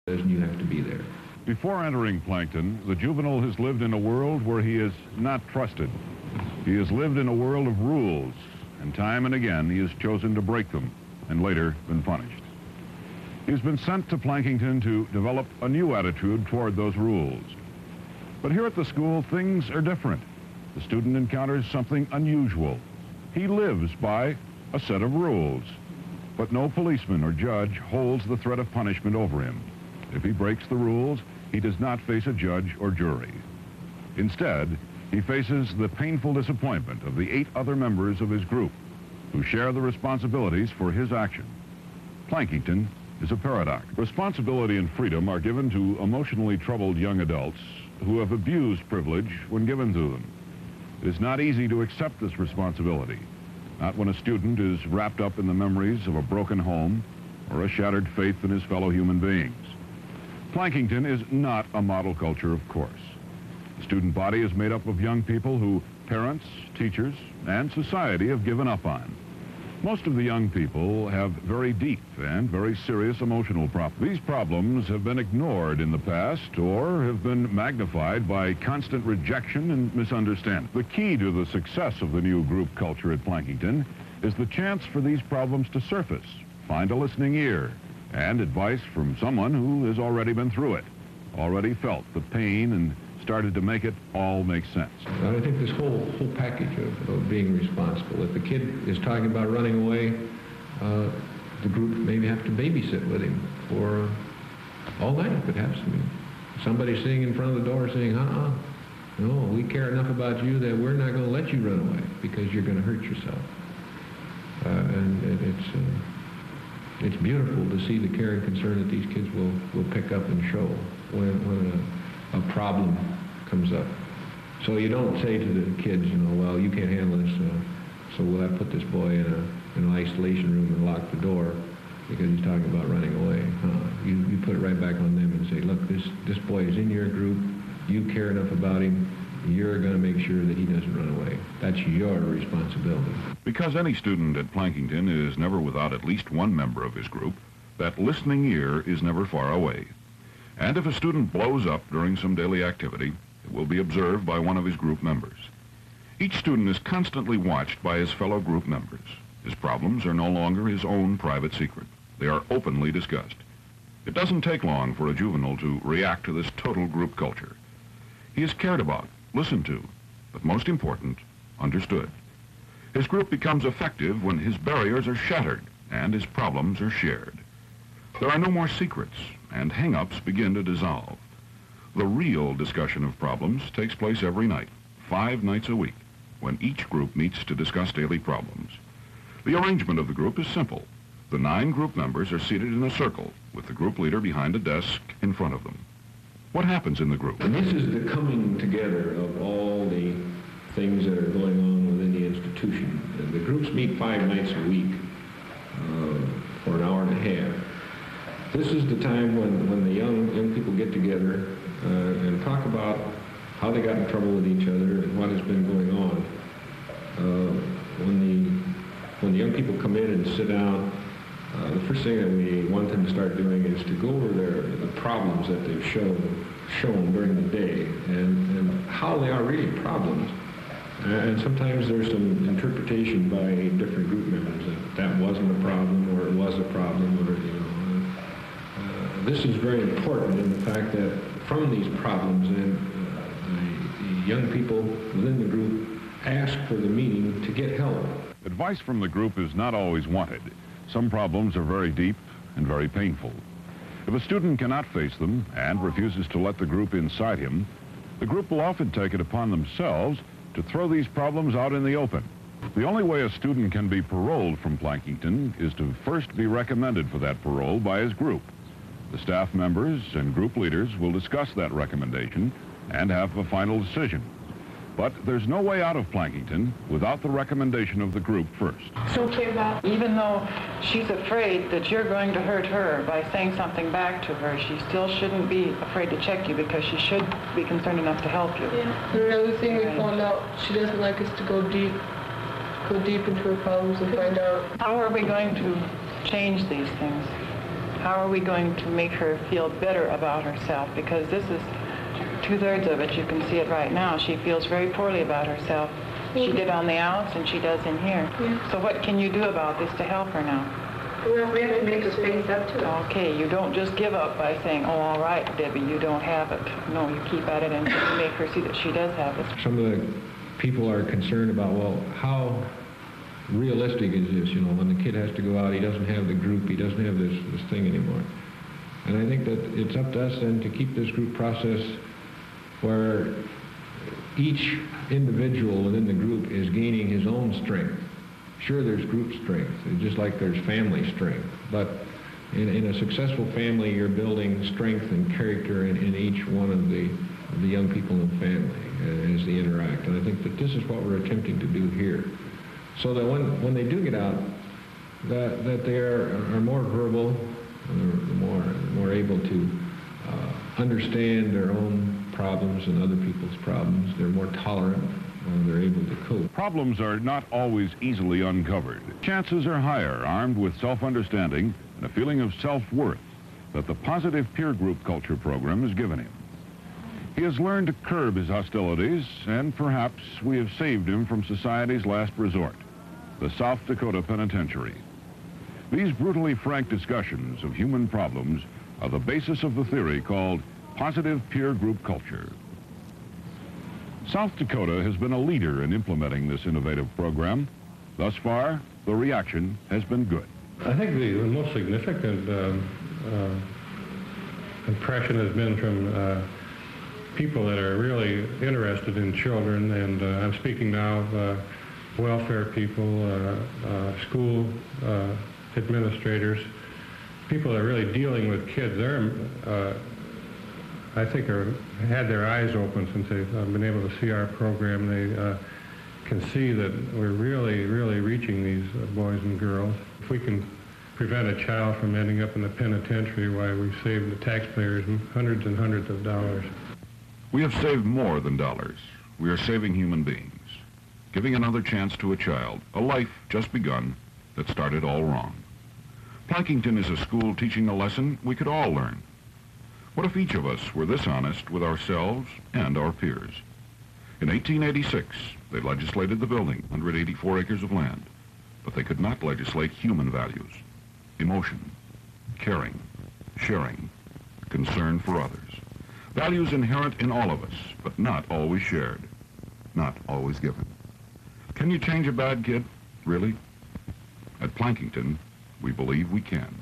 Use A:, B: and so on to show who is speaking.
A: and you have to be there.
B: Before entering Plankton, the juvenile has lived in a world where he is not trusted. He has lived in a world of rules, and time and again he has chosen to break them and later been punished. He has been sent to Plankton to develop a new attitude toward those rules. But here at the school, things are different. The student encounters something unusual. He lives by a set of rules, but no policeman or judge holds the threat of punishment over him. If he breaks the rules, he does not face a judge or jury. Instead, he faces the painful disappointment of the 8 other members of his group who share the responsibilities for his action. Plankton is a paradox. Responsibility and freedom are given to emotionally troubled young adults who have abused privilege when given to them. It is not easy to accept this responsibility, not when a student is wrapped up in the memories of a broken home or a shattered faith in his fellow human beings. Plankton is not a model culture, of course. The student body is made up of young people who parents, teachers, and society have given up on. Most of the young people have very deep and very serious emotional problems. These problems have been ignored in the past or have been magnified by constant rejection and misunderstanding. The key to the success of the new group culture at Plankton is the chance for these problems to surface, find a listening ear, and advice from someone who has already been through it, already felt the pain and started to make it all make sense.
A: I think this whole package of being responsible. If a kid is talking about running away, the group maybe have to babysit with him for all night, perhaps. I mean, somebody sitting in front of the door saying, no, we care enough about you that we're not going to let you run away because you're going to hurt yourself. And it's beautiful to see the care and concern that these kids will pick up and show when a problem comes up. So you don't say to the kids, well, you can't handle this, so we'll have to put this boy in an isolation room and lock the door because he's talking about running away. You put it right back on them and say, look, this boy is in your group, you care enough about him, you're going to make sure that he doesn't run away. That's your responsibility.
B: Because any student at Plankton is never without at least one member of his group, that listening ear is never far away. And if a student blows up during some daily activity, it will be observed by one of his group members. Each student is constantly watched by his fellow group members. His problems are no longer his own private secret. They are openly discussed. It doesn't take long for a juvenile to react to this total group culture. He is cared about, listened to, but most important, understood. His group becomes effective when his barriers are shattered and his problems are shared. There are no more secrets, and hang-ups begin to dissolve. The real discussion of problems takes place every night, 5 nights a week, when each group meets to discuss daily problems. The arrangement of the group is simple. The 9 group members are seated in a circle, with the group leader behind a desk in front of them. What happens in the group?
A: And this is the coming together of all the things that are going on within the institution. And the groups meet 5 nights a week for an hour and a half. This is the time when the young people get together and talk about how they got in trouble with each other and what has been going on. When the young people come in and sit down, the first thing that we want them to start doing is to go over the problems that they've shown during the day and how they are really problems. And sometimes there's some interpretation by different group members that wasn't a problem or it was a problem or, this is very important in the fact that from these problems the young people within the group ask for the meeting to get help.
B: Advice from the group is not always wanted. Some problems are very deep and very painful. If a student cannot face them and refuses to let the group inside him, the group will often take it upon themselves to throw these problems out in the open. The only way a student can be paroled from Plankton is to first be recommended for that parole by his group. The staff members and group leaders will discuss that recommendation and have a final decision. But there's no way out of Plankton without the recommendation of the group first.
C: So, even though she's afraid that you're going to hurt her by saying something back to her, she still shouldn't be afraid to check you because she should be concerned enough to help you.
D: Yeah. Another thing we found out, she doesn't like us to go deep into her problems and find out.
C: How are we going to change these things? How are we going to make her feel better about herself? Because this is 2/3 of it. You can see it right now. She feels very poorly about herself. She did on the outs and she does in here.
D: Yeah.
C: So what can you do about this to help her now?
D: Well, we have to make us face up to it.
C: Okay, you don't just give up by saying, oh, all right, Debbie, you don't have it. No, you keep at it until you make her see that she does have it.
A: Some of the people are concerned about, well, how realistic is this? You know, when the kid has to go out, he doesn't have the group, he doesn't have this thing anymore. And I think that it's up to us then to keep this group process where each individual within the group is gaining his own strength. Sure, there's group strength, just like there's family strength. But in a successful family, you're building strength and character in each one of the young people in the family as they interact. And I think that this is what we're attempting to do here. So that when they do get out, that they are more verbal, more able to understand their own problems and other people's problems. They're more tolerant. They're able to cope.
B: Problems are not always easily uncovered. Chances are higher, armed with self-understanding and a feeling of self-worth, that the positive peer group culture program has given him. He has learned to curb his hostilities, and perhaps we have saved him from society's last resort, the South Dakota Penitentiary. These brutally frank discussions of human problems are the basis of the theory called positive peer group culture. South Dakota has been a leader in implementing this innovative program. Thus far, the reaction has been good.
E: I think the most significant impression has been from people that are really interested in children, and I'm speaking now of welfare people, school administrators, people that are really dealing with kids. They're, I think, had their eyes open since they've been able to see our program. They can see that we're really, really reaching these boys and girls. If we can prevent a child from ending up in the penitentiary, why, we've saved the taxpayers hundreds and hundreds of dollars.
B: We have saved more than dollars. We are saving human beings, giving another chance to a child, a life just begun that started all wrong. Plankington is a school teaching a lesson we could all learn. What if each of us were this honest with ourselves and our peers? In 1886, they legislated the building, 184 acres of land, but they could not legislate human values, emotion, caring, sharing, concern for others. Values inherent in all of us, but not always shared, not always given. Can you change a bad kid? Really? At Plankington, we believe we can.